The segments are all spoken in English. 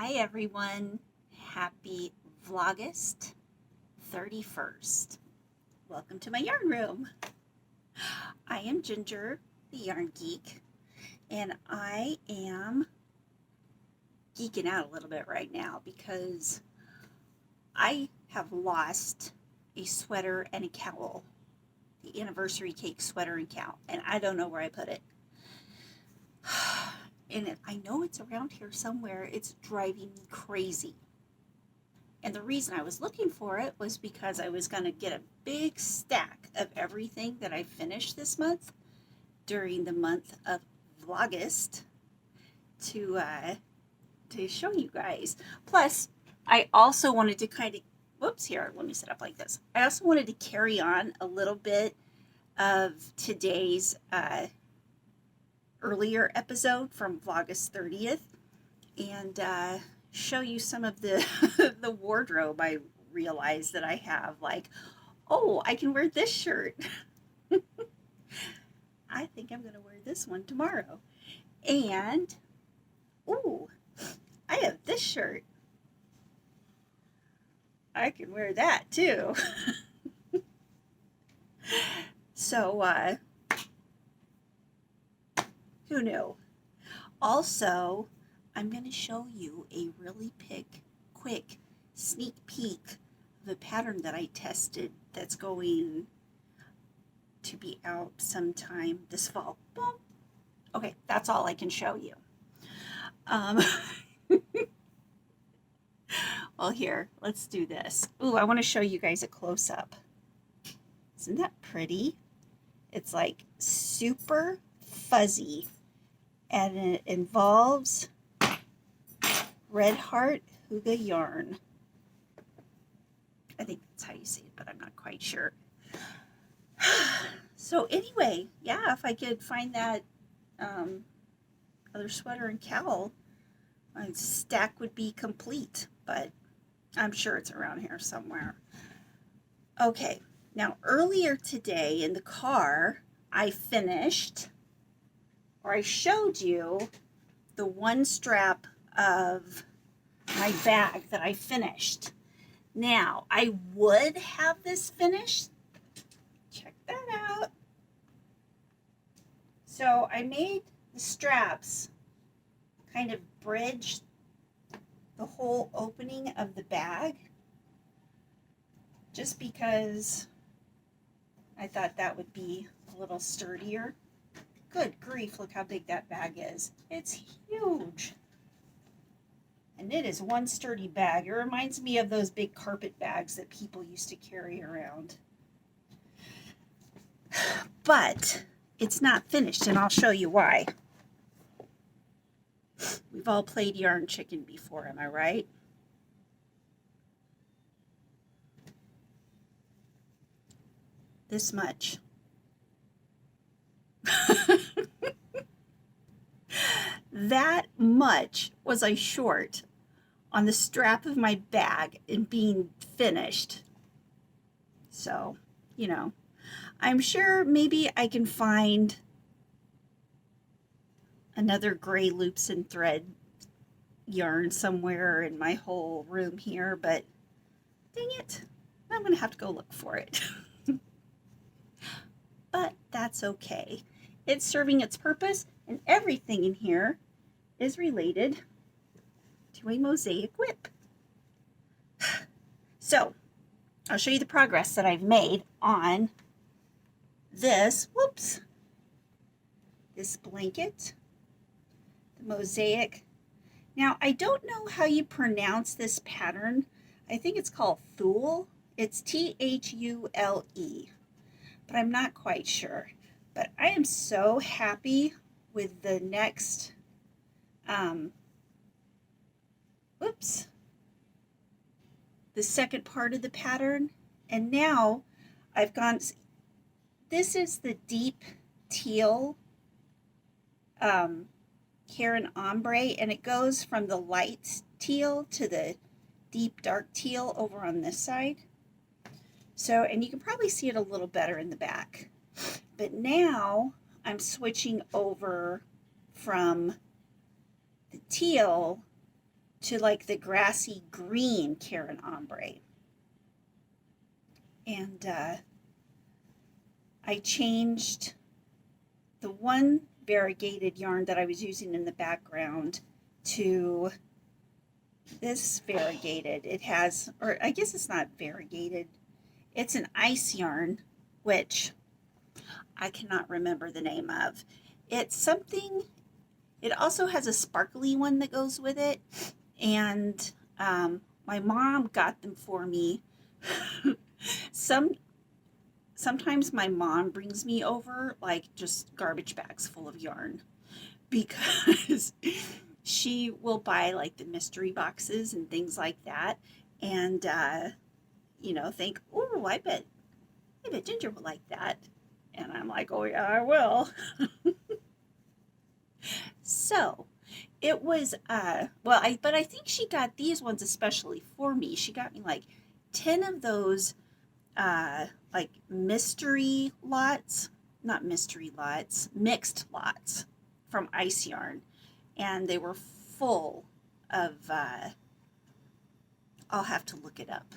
Hi everyone, happy Vlogust 31st. Welcome to my yarn room. I am Ginger, the yarn geek, and I am geeking out a little bit right now because I have lost a sweater and a cowl, the anniversary cake sweater and cowl, and I don't know where I put it. And I know it's around here somewhere. It's driving me crazy. And the reason I was looking for it was because I was going to get a big stack of everything that I finished this month during the month of Vlogust to show you guys. Plus, I also wanted to kind of, whoops, here, let me set up like this. I also wanted to carry on a little bit of today's earlier episode from Vlogust 30th and show you some of the the wardrobe I realized that I have. Like, oh, I can wear this shirt. I think I'm going to wear this one tomorrow. And, ooh, I have this shirt. I can wear that too. So, who knew? Also, I'm going to show you a really quick sneak peek of a pattern that I tested that's going to be out sometime this fall. Boom. Okay, that's all I can show you. Well, here, let's do this. Ooh, I want to show you guys a close-up. Isn't that pretty? It's like super fuzzy, and it involves Red Heart Huga yarn. I think that's how you say it, but I'm not quite sure. So anyway, yeah, if I could find that other sweater and cowl, my stack would be complete, but I'm sure it's around here somewhere. Okay, now earlier today in the car, I finished, or I showed you the one strap of my bag that I finished. Now, I would have this finished. Check that out. So I made the straps kind of bridge the whole opening of the bag just because I thought that would be a little sturdier. Good grief, look how big that bag is. It's huge. And it is one sturdy bag. It reminds me of those big carpet bags that people used to carry around. But it's not finished, and I'll show you why. We've all played yarn chicken before, am I right? This much. That much was I short on the strap of my bag and being finished. So, you know, I'm sure maybe I can find another gray loops and thread yarn somewhere in my whole room here, but dang it, I'm going to have to go look for it. But that's okay. It's serving its purpose, and everything in here is related to a mosaic whip. So, I'll show you the progress that I've made on this, this blanket, the mosaic. Now, I don't know how you pronounce this pattern. I think it's called Thule. It's Thule, but I'm not quite sure. But I am so happy with the next, the second part of the pattern. And now I've gone, this is the deep teal Karen ombre, and it goes from the light teal to the deep dark teal over on this side. So, and you can probably see it a little better in the back. But now I'm switching over from the teal to like the grassy green Karen ombre. And I changed the one variegated yarn that I was using in the background to this variegated. It has, or I guess it's not variegated, it's an ice yarn, which I cannot remember the name of. It's something, it also has a sparkly one that goes with it, and my mom got them for me. Sometimes my mom brings me over like just garbage bags full of yarn, because she will buy like the mystery boxes and things like that, and think, oh, I bet Ginger will like that. And I'm like, oh yeah, I will. So it was but I think she got these ones especially for me. She got me like 10 of those like mystery lots, not mystery lots, mixed lots from Ice Yarn. And they were full of, I'll have to look it up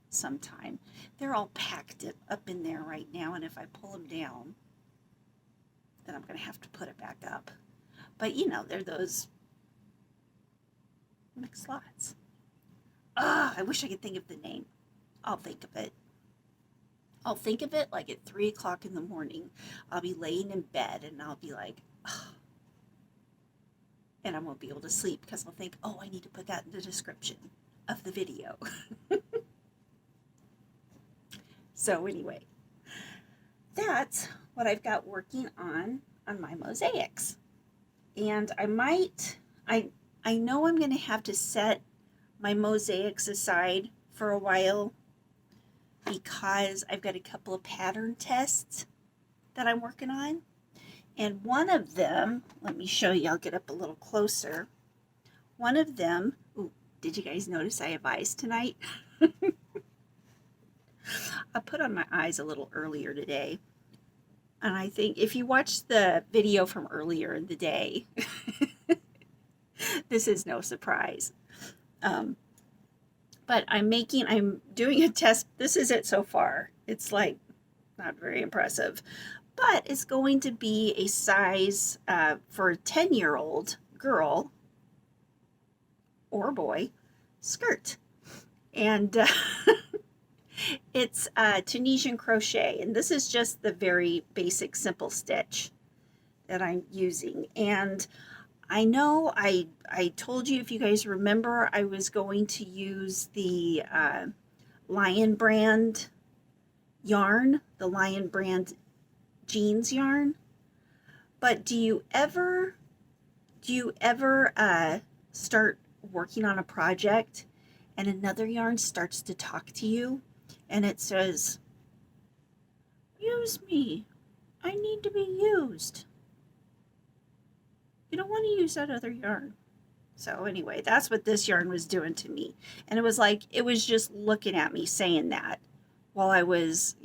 sometime. They're all packed up in there right now, and if I pull them down, then I'm going to have to put it back up. But they're those mixed lots. I wish I could think of the name. I'll think of it. I'll think of it like at 3 o'clock in the morning. I'll be laying in bed and I'll be like, and I won't be able to sleep because I'll think, oh, I need to put that in the description of the video. So anyway, that's what I've got working on my mosaics. And I know I'm going to have to set my mosaics aside for a while, because I've got a couple of pattern tests that I'm working on. And one of them, let me show you, I'll get up a little closer. One of them, ooh, did you guys notice I have eyes tonight? I put on my eyes a little earlier today. And I think if you watch the video from earlier in the day, this is no surprise. But I'm doing a test. This is it so far. It's like not very impressive, but it's going to be a size for a 10-year-old girl or boy skirt. And it's Tunisian crochet. And this is just the very basic simple stitch that I'm using. And I know I told you, if you guys remember, I was going to use the Lion brand yarn, the Lion brand jeans yarn. But do you ever start working on a project and another yarn starts to talk to you and it says, use me, I need to be used? You don't want to use that other yarn. So anyway, that's what this yarn was doing to me. And it was like, it was just looking at me saying that while I was,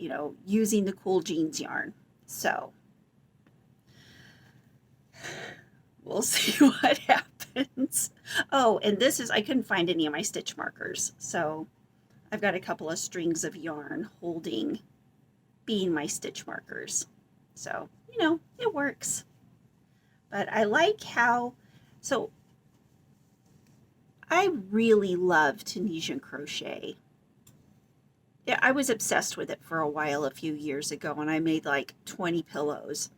using the cool jeans yarn. So we'll see what happens. Oh, and I couldn't find any of my stitch markers. So I've got a couple of strings of yarn being my stitch markers. So, it works. But I like so I really love Tunisian crochet. Yeah, I was obsessed with it for a while a few years ago, and I made like 20 pillows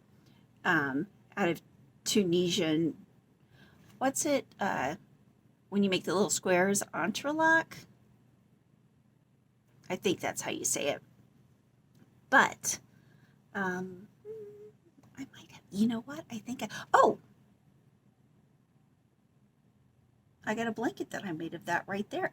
out of Tunisian, what's it, when you make the little squares, entrelac? I think that's how you say it. But I might have, you know what? I got a blanket that I made of that right there.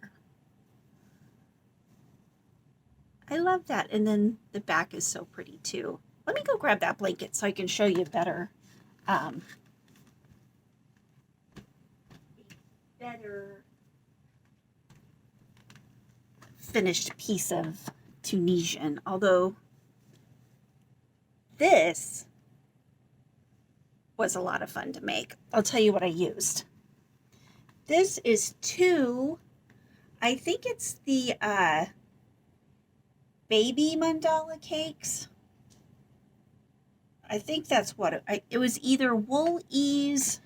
I love that. And then the back is so pretty too. Let me go grab that blanket so I can show you better finished piece of Tunisian. Although this was a lot of fun to make. I'll tell you what I used. This is two, I think it's the baby mandala cakes. I think that's what it was, either Wool Ease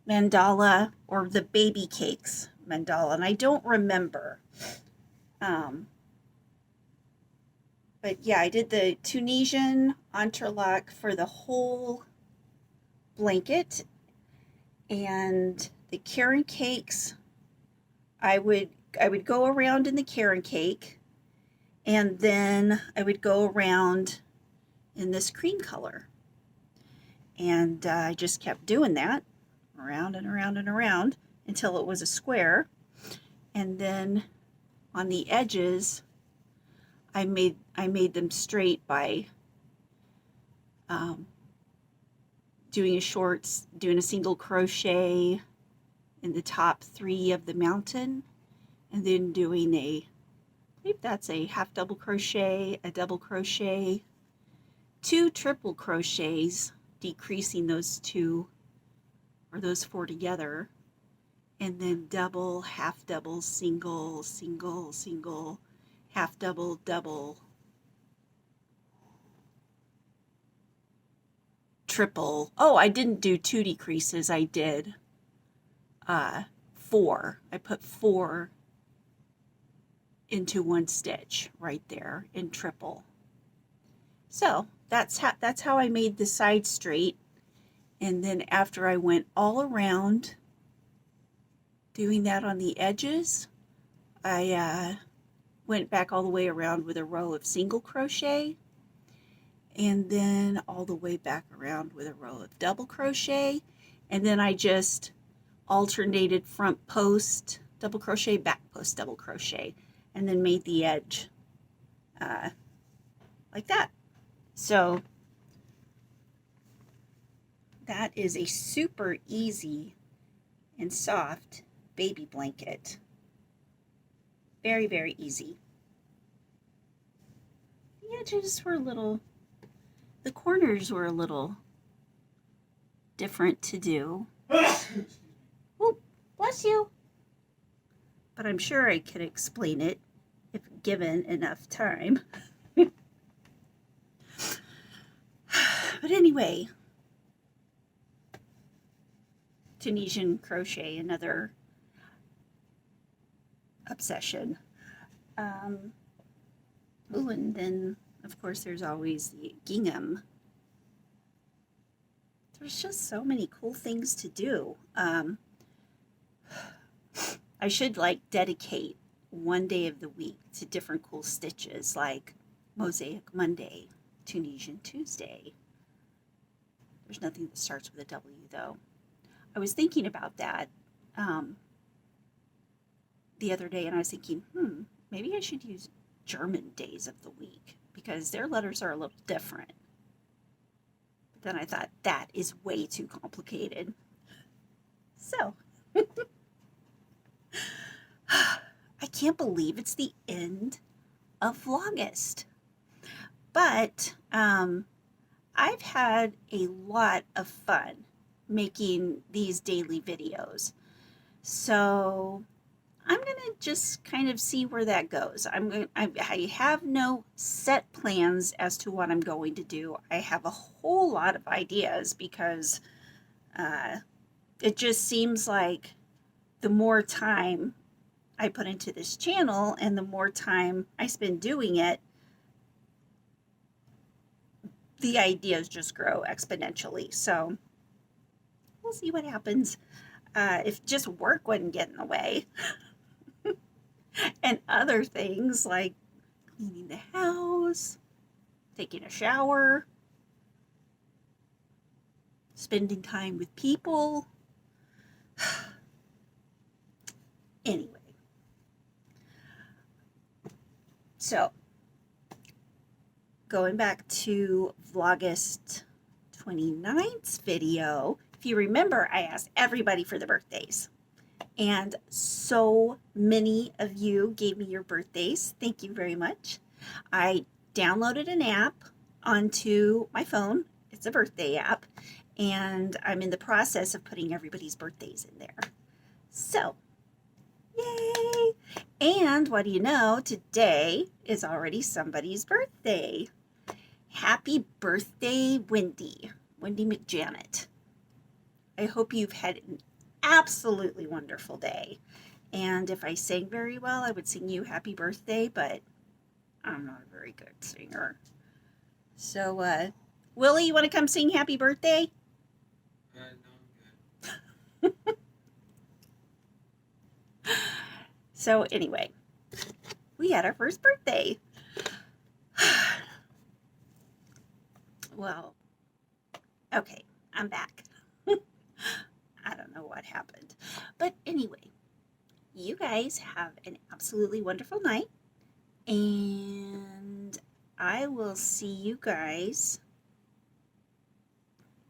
mandala or the baby cakes mandala, and I don't remember. But yeah, I did the Tunisian interlock for the whole blanket, and the Karen cakes, I would go around in the Karen cake, and then I would go around in this cream color, and I just kept doing that around and around and around until it was a square. And then on the edges, I made them straight by doing a single crochet in the top 3 of the mountain, and then doing I believe that's a half double crochet, a double crochet, 2 triple crochets, decreasing those 2 or those 4 together, and then double, half double, single, single, single, half double, double, triple. Oh, I didn't do 2 decreases. I did 4. I put 4 into 1 stitch right there in triple. So that's how I made the side straight. And then after I went all around doing that on the edges, I went back all the way around with a row of single crochet, and then all the way back around with a row of double crochet, and then I just alternated front post double crochet, back post double crochet, and then made the edge like that. So that is a super easy and soft baby blanket. Very, very easy. The edges were the corners were a little different to do. Oh, bless you. But I'm sure I could explain it if given enough time. But anyway, Tunisian crochet, another obsession. Ooh, and then of course there's always the gingham. There's just so many cool things to do. I should dedicate one day of the week to different cool stitches, like Mosaic Monday, Tunisian Tuesday. There's nothing that starts with a W though. I was thinking about that the other day, and I was thinking, maybe I should use German days of the week because their letters are a little different. But then I thought that is way too complicated. So I can't believe it's the end of Vlogust. But I've had a lot of fun making these daily videos. So I'm going to just kind of see where that goes. I have no set plans as to what I'm going to do. I have a whole lot of ideas because it just seems like the more time I put into this channel and the more time I spend doing it, the ideas just grow exponentially. So we'll see what happens. If just work wouldn't get in the way. And other things like cleaning the house, taking a shower, spending time with people. Anyway. So, going back to Vlogust 29th's video, if you remember, I asked everybody for the birthdays. And so many of you gave me your birthdays. Thank you very much. I downloaded an app onto my phone. It's a birthday app. And I'm in the process of putting everybody's birthdays in there. So, yay! And what do you know? Today is already somebody's birthday. Happy birthday, Wendy. Wendy McJanett. I hope you've had an absolutely wonderful day. And if I sang very well, I would sing you happy birthday, but I'm not a very good singer. So, Willie, you want to come sing happy birthday? No, I'm good. So anyway, we had our first birthday. Well, okay, I'm back. I don't know what happened. But anyway, you guys have an absolutely wonderful night. And I will see you guys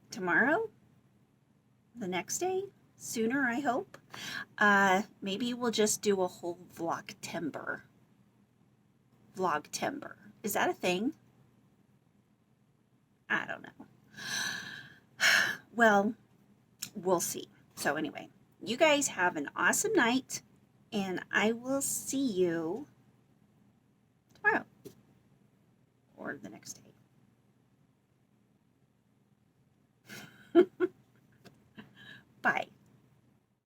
tomorrow, the next day, sooner, I hope. Maybe we'll just do a whole Vlogtember. Vlogtember. Is that a thing? I don't know. Well, we'll see. So anyway, you guys have an awesome night, and I will see you tomorrow or the next day.